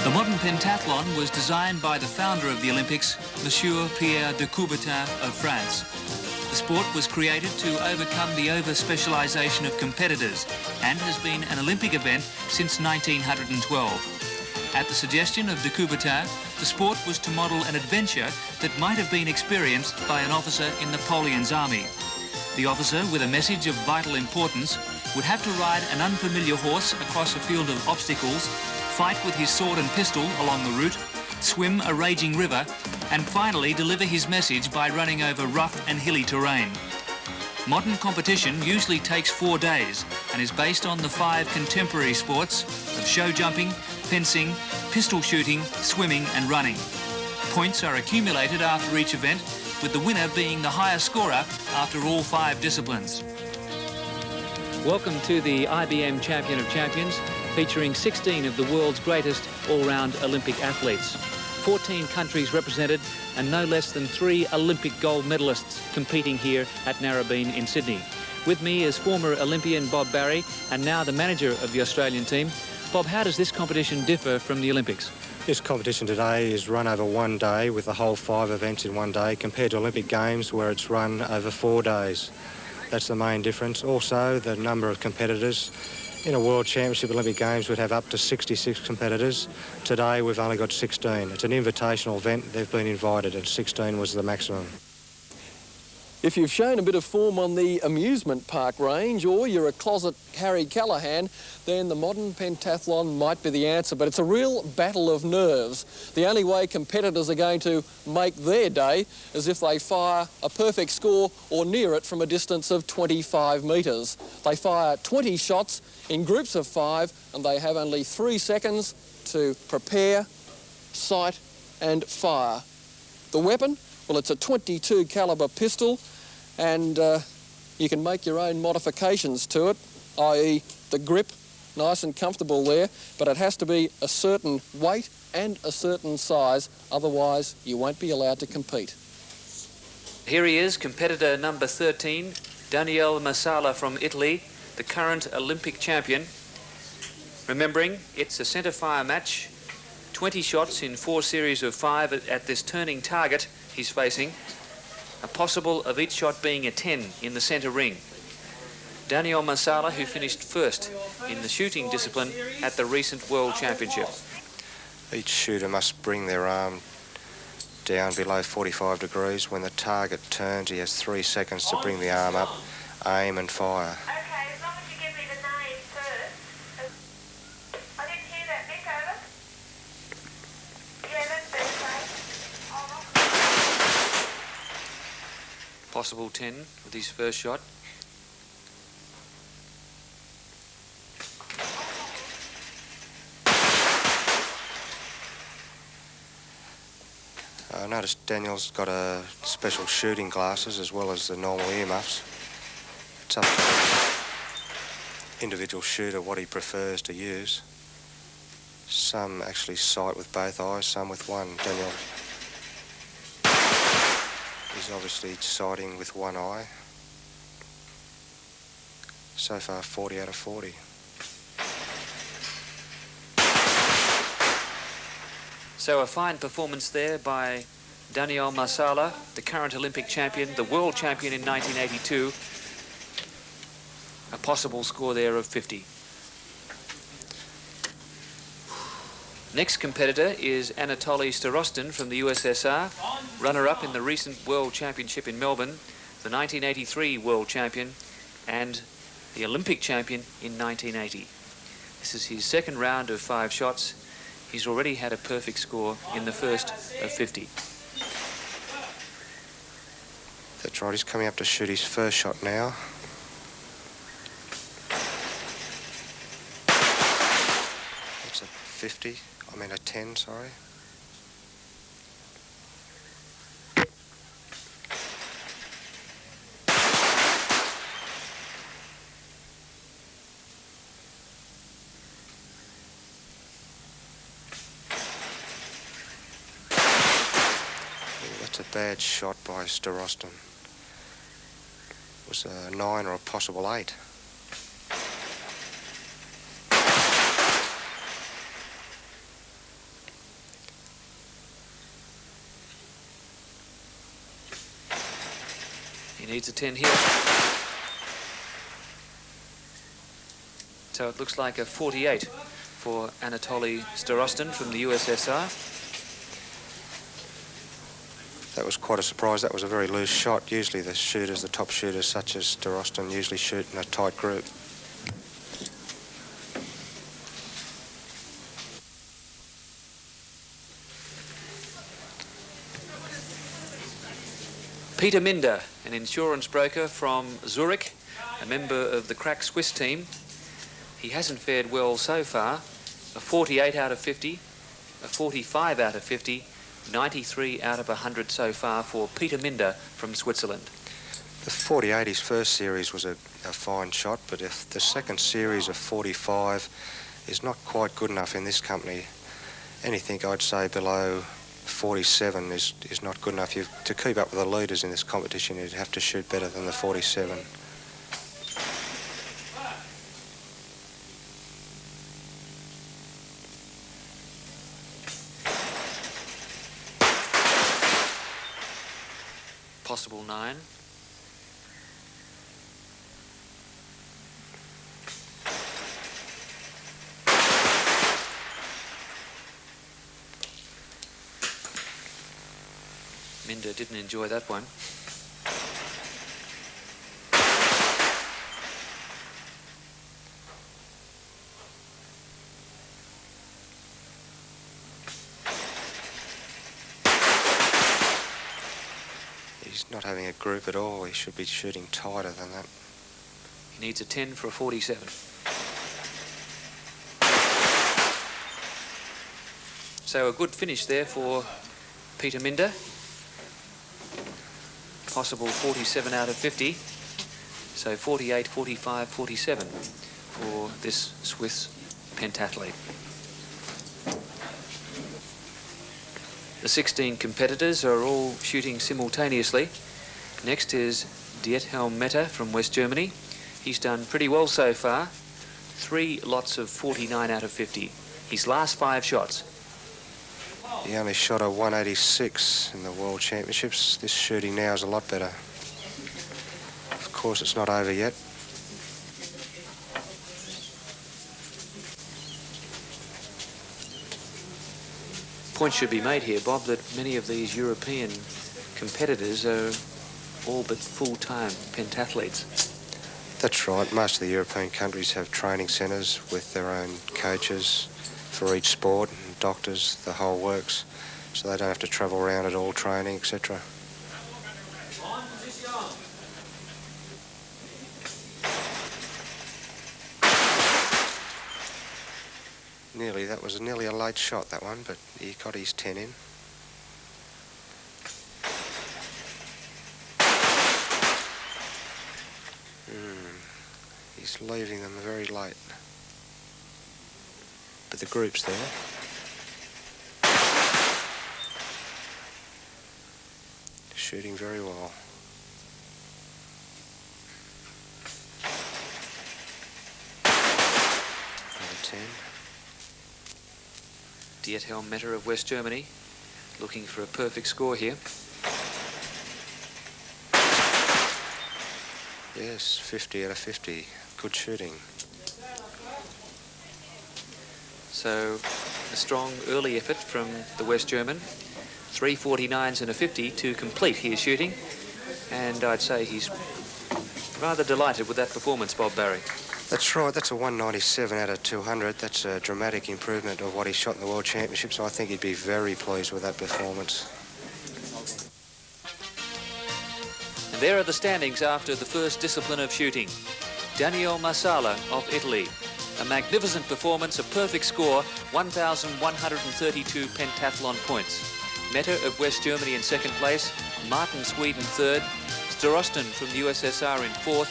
The modern pentathlon was designed by the founder of the Olympics, Monsieur Pierre de Coubertin of France. The sport was created to overcome the over-specialisation of competitors and has been an Olympic event since 1912. At the suggestion of de Coubertin, the sport was to model an adventure that might have been experienced by an officer in Napoleon's army. The officer, with a message of vital importance, would have to ride an unfamiliar horse across a field of obstacles, fight with his sword and pistol along the route, swim a raging river, and finally deliver his message by running over rough and hilly terrain. Modern competition usually takes 4 days and is based on the 5 contemporary sports of show jumping, fencing, pistol shooting, swimming and running. Points are accumulated after each event, with the winner being the highest scorer after all 5 disciplines. Welcome to the IBM Champion of Champions, featuring 16 of the world's greatest all-round Olympic athletes. 14 countries represented and no less than 3 Olympic gold medalists competing here at Narrabeen in Sydney. With me is former Olympian Bob Barry and now the manager of the Australian team. Bob, how does this competition differ from the Olympics? This competition today is run over 1 day with the whole 5 events in 1 day compared to Olympic Games where it's run over 4 days. That's the main difference. Also, the number of competitors. In a World Championship Olympic Games, we'd have up to 66 competitors. Today, we've only got 16. It's an invitational event. They've been invited, and 16 was the maximum. If you've shown a bit of form on the amusement park range, or you're a closet Harry Callahan, then the modern pentathlon might be the answer. But it's a real battle of nerves. The only way competitors are going to make their day is if they fire a perfect score or near it from a distance of 25 metres. They fire 20 shots in groups of 5, and they have only 3 seconds to prepare, sight and fire. The weapon? Well, it's a .22 calibre pistol, and you can make your own modifications to it, i.e. the grip, nice and comfortable there, but it has to be a certain weight and a certain size, otherwise you won't be allowed to compete. Here he is, competitor number 13, Daniele Marsala from Italy, the current Olympic champion. Remembering, it's a centre-fire match, 20 shots in 4 series of 5 at this turning target he's facing, a possible of each shot being a 10 in the centre ring. Daniele Marsala, who finished first in the shooting discipline at the recent World Championship. Each shooter must bring their arm down below 45 degrees. When the target turns, he has 3 seconds to bring the arm up, aim and fire. Okay, as long as you give me the name first. I didn't hear that, Nick, over. Yeah, that's better. Possible 10 with his first shot. I noticed Daniel's got a special shooting glasses as well as the normal earmuffs. It's up to the individual shooter what he prefers to use. Some actually sight with both eyes, some with one. Daniel is obviously sighting with one eye. So far, 40 out of 40. So a fine performance there by Daniele Marsala, the current Olympic champion, the world champion in 1982. A possible score there of 50. Next competitor is Anatoly Starostin from the USSR, runner-up in the recent World Championship in Melbourne, the 1983 World Champion, and the Olympic champion in 1980. This is his second round of 5 shots. He's already had a perfect score in the first of 50. That's right, he's coming up to shoot his first shot now. That's a 50, I mean a 10, sorry. That's a bad shot by Starostin. It was a 9 or a possible 8. He needs a 10 here. So it looks like a 48 for Anatoly Starostin from the USSR. That was quite a surprise. That was a very loose shot. Usually the shooters, the top shooters such as Starostin, usually shoot in a tight group. Peter Minder, an insurance broker from Zurich, a member of the crack Swiss team. He hasn't fared well so far. A 48 out of 50, a 45 out of 50, 93 out of 100 so far for Peter Minder from Switzerland. The 48, his first series, was a fine shot, but if the second series of 45 is not quite good enough in this company, anything I'd say below 47 is not good enough. To keep up with the leaders in this competition, you'd have to shoot better than the 47. Possible 9. Minder didn't enjoy that one. He's not having a group at all. He should be shooting tighter than that. He needs a 10 for a 47. So a good finish there for Peter Minder. Possible 47 out of 50. So 48, 45, 47 for this Swiss pentathlete. The 16 competitors are all shooting simultaneously. Next is Diethelm Mette from West Germany. He's done pretty well so far. 3 lots of 49 out of 50. His last 5 shots. He only shot a 186 in the World Championships. This shooting now is a lot better. Of course, it's not over yet. Point should be made here, Bob, that many of these European competitors are all but full-time pentathletes. That's right. Most of the European countries have training centres with their own coaches for each sport, and doctors, the whole works, so they don't have to travel around at all training, etc. That was nearly a late shot, that one, but he got his 10 in. He's leaving them very late. But the group's there. Shooting very well. Another 10. Diethelm Mette of West Germany looking for a perfect score here. Yes, 50 out of 50. Good shooting. So a strong early effort from the West German. 3 49s and a 50 to complete his shooting. And I'd say he's rather delighted with that performance, Bob Barry. That's right. That's a 197 out of 200. That's a dramatic improvement of what he shot in the World Championships. I think he'd be very pleased with that performance. And there are the standings after the first discipline of shooting. Daniel Marsala of Italy. A magnificent performance, a perfect score, 1,132 pentathlon points. Mette of West Germany in second place, Martin Sweden third, Starostin from the USSR in fourth,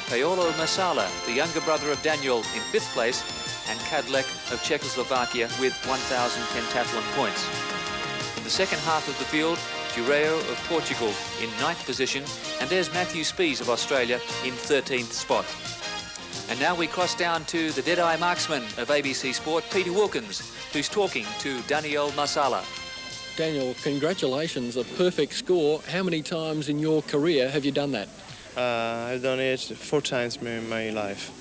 Paolo Marsala, the younger brother of Daniel, in fifth place, and Kadlec of Czechoslovakia with 1,000 pentathlon points. In the second half of the field, Dureo of Portugal in 9th position, and there's Matthew Spies of Australia in 13th spot. And now we cross down to the dead-eye marksman of ABC Sport, Peter Wilkins, who's talking to Daniel Marsala. Daniel, congratulations, a perfect score. How many times in your career have you done that? I've done it 4 times in my life.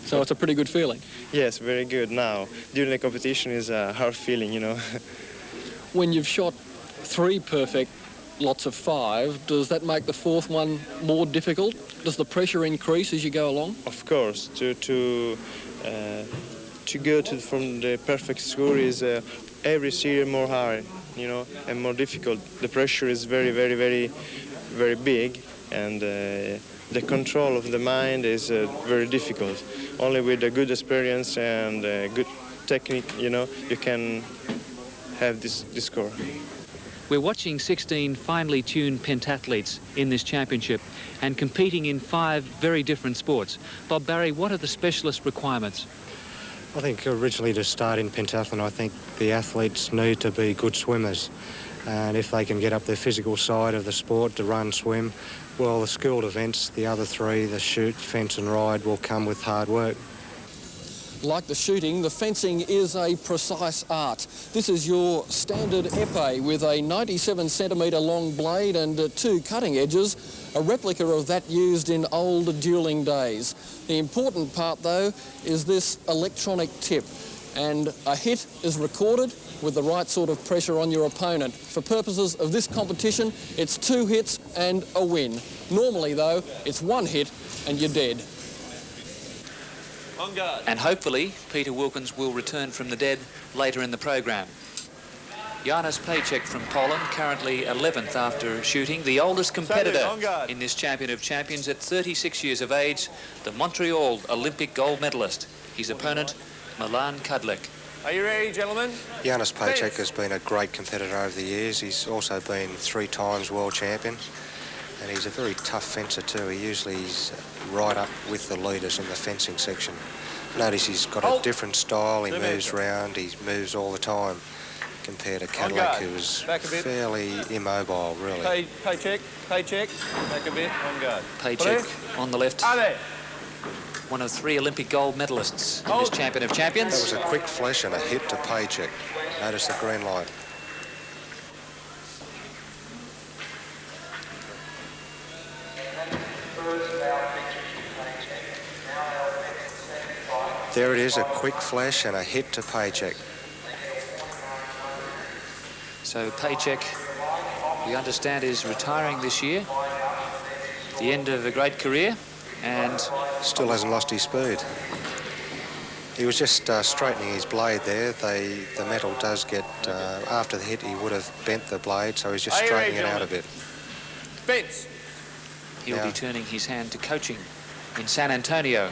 So it's a pretty good feeling. Yes, very good now. During the competition is a hard feeling, you know. When you've shot 3 perfect lots of 5, does that make the 4th one more difficult? Does the pressure increase as you go along? Of course, to go from the perfect score is every series more hard, you know, and more difficult. The pressure is very, very, very, very big, and the control of the mind is very difficult. Only with a good experience and good technique, you know, you can have this score. We're watching 16 finely tuned pentathletes in this championship and competing in 5 very different sports. Bob Barry, what are the specialist requirements? I think originally to start in pentathlon, I think the athletes need to be good swimmers. And if they can get up their physical side of the sport to run, swim, well, the skilled events, the other 3, the shoot, fence and ride, will come with hard work. Like the shooting, the fencing is a precise art. This is your standard épée with a 97 centimetre long blade and 2 cutting edges, a replica of that used in old duelling days. The important part, though, is this electronic tip, and a hit is recorded with the right sort of pressure on your opponent. For purposes of this competition, it's 2 hits and a win. Normally, though, it's 1 hit and you're dead. On guard. And hopefully Peter Wilkins will return from the dead later in the program. Janusz Pacek from Poland, currently 11th after shooting, the oldest competitor in this Champion of Champions at 36 years of age, the Montreal Olympic gold medalist. His opponent, Milan Kudlik. Are you ready, gentlemen? Janusz Pacek has been a great competitor over the years. He's also been 3 times world champion. And he's a very tough fencer too. He usually is right up with the leaders in the fencing section. Notice he's got a different style. He moves around. He moves all the time compared to Kudlik, who is fairly immobile, really. Pacek, back a bit, on guard. Pacek on the left. One of 3 Olympic gold medalists in this Champion of Champions. That was a quick flash and a hit to Pacek. Notice the green light. There it is, a quick flash and a hit to Pacek. So Pacek, we understand, is retiring this year. The end of a great career, and still hasn't lost his speed. He was just straightening his blade there. The metal does get, after the hit, he would have bent the blade, so he's just straightening it out a bit. Fence. He'll be turning his hand to coaching in San Antonio.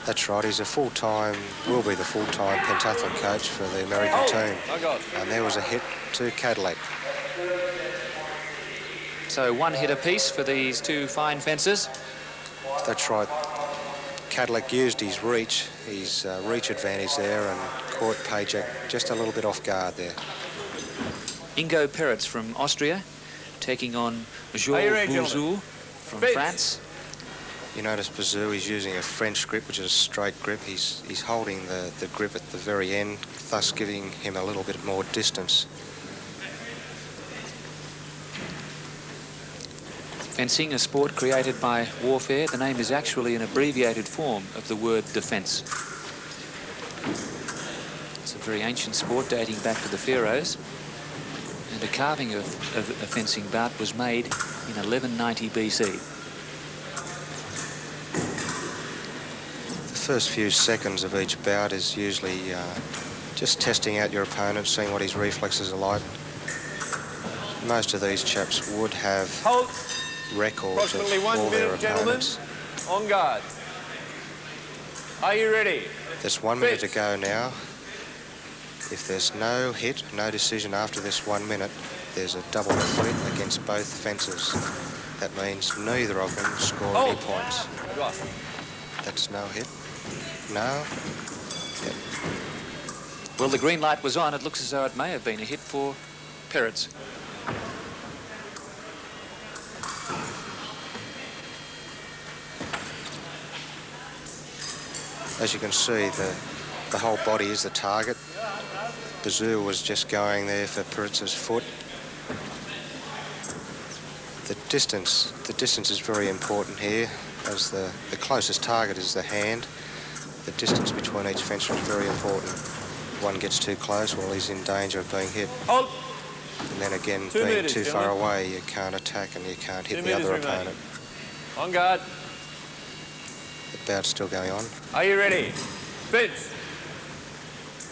That's right, he's will be the full-time pentathlon coach for the American team. And there was a hit to Kudlik. So 1 hit apiece for these 2 fine fencers. That's right. Kudlik used his reach advantage there, and caught Pacek just a little bit off guard there. Ingo Peretz from Austria taking on Georges Bouzou from France. You notice Bouzou is using a French grip, which is a straight grip. He's holding the grip at the very end, thus giving him a little bit more distance. Fencing, a sport created by warfare. The name is actually an abbreviated form of the word defence. It's a very ancient sport dating back to the Pharaohs. And a carving of a fencing bout was made in 1190 BC. The first few seconds of each bout is usually just testing out your opponent, seeing what his reflexes are like. Most of these chaps would have records of all their opponents. On guard. Are you ready? There's 1 minute to go now. If there's no hit, no decision after this 1 minute, there's a double defeat against both fencers. That means neither of them score any points. That's no hit. No. Yep. Well, the green light was on. It looks as though it may have been a hit for Peretz. As you can see, the whole body is the target. Bouzou was just going there for Peretz's foot. The distance is very important here, as the closest target is the hand. The distance between each fencer is very important. If one gets too close, well, he's in danger of being hit. Hold. And then again, 2 being metres, too far gentlemen. away, you can't attack and you can't hit 2 the other metres remaining. opponent. On guard. The bout's still going on. Are you ready? Fence.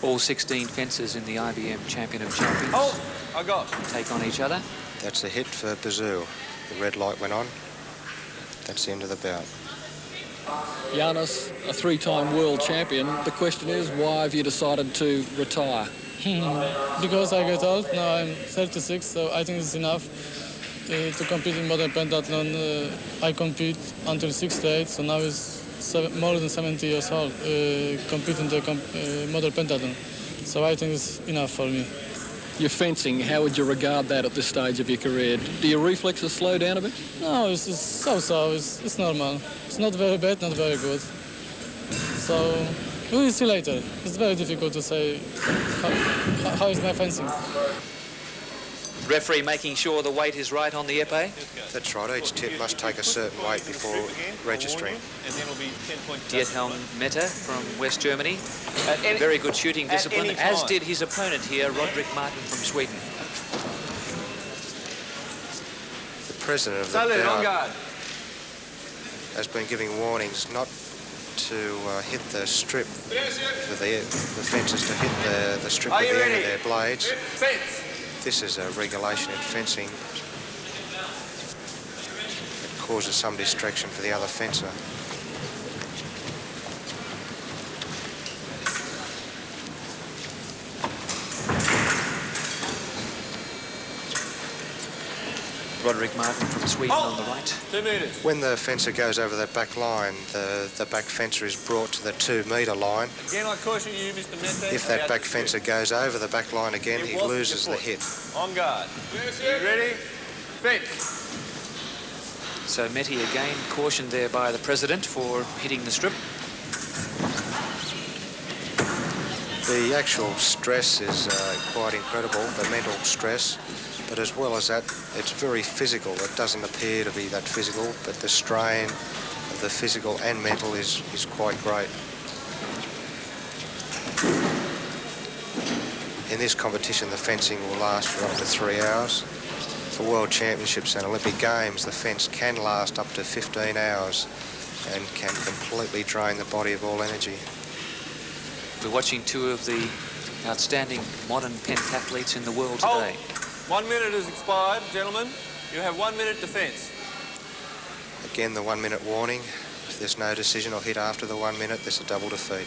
All 16 fencers in the IBM Champion of Champions Hold. I got. take on each other. That's a hit for Bazoo. The red light went on. That's the end of the bout. Giannis, a 3-time world champion. The question is, why have you decided to retire? Because I get old, now I'm 36, so I think it's enough to compete in modern pentathlon. I compete until 68, so now it's more than 70 years old, compete in the modern pentathlon. So I think it's enough for me. Your fencing, how would you regard that at this stage of your career? Do your reflexes slow down a bit? No, it's so-so, it's normal. It's not very bad, not very good. So we will see later. It's very difficult to say how is my fencing. Referee making sure the weight is right on the epee. That's right, each tip must take a certain weight before registering. Diethelm Meta from West Germany. Very good shooting discipline, as did his opponent here, Roderick Martin from Sweden. The president of the bout has been giving warnings not to hit the strip, for the fencers to hit the strip with the end of their blades. This is a regulation in fencing. It causes some distraction for the other fencer. Roderick Martin from Sweden on the right. 2 metres. When the fencer goes over the back line, the back fencer is brought to the 2-metre line. Again, I caution you, Mr. Mete. If that back fencer goes over the back line again, he loses the hit. On guard. You ready? Fence. So Meti again cautioned there by the president for hitting the strip. The actual stress is quite incredible, the mental stress. But as well as that, it's very physical. It doesn't appear to be that physical, but the strain of the physical and mental is quite great. In this competition, the fencing will last for up to 3 hours. For World Championships and Olympic Games, the fence can last up to 15 hours and can completely drain the body of all energy. We're watching two of the outstanding modern pentathletes in the world today. 1 minute has expired, gentlemen. You have 1 minute to fence. Again, the 1 minute warning. If there's no decision or hit after the 1 minute, there's a double defeat.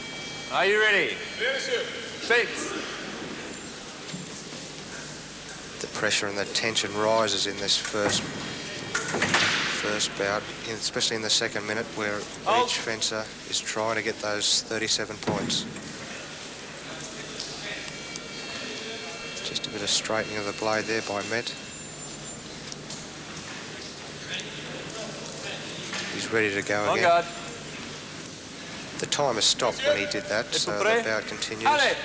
Are you ready? Fence. The pressure and the tension rises in this first bout, especially in the second minute, where each fencer is trying to get those 37 points. Just a bit of straightening of the blade there by Met. He's ready to go On again. guard. The timer stopped when he did that, so the bout continues. Allez.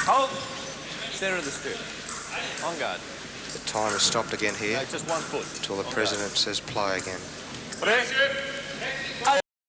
Hold. Centre of the strip. On guard. The timer stopped again here No, just 1 foot. until the president says play again. Ready?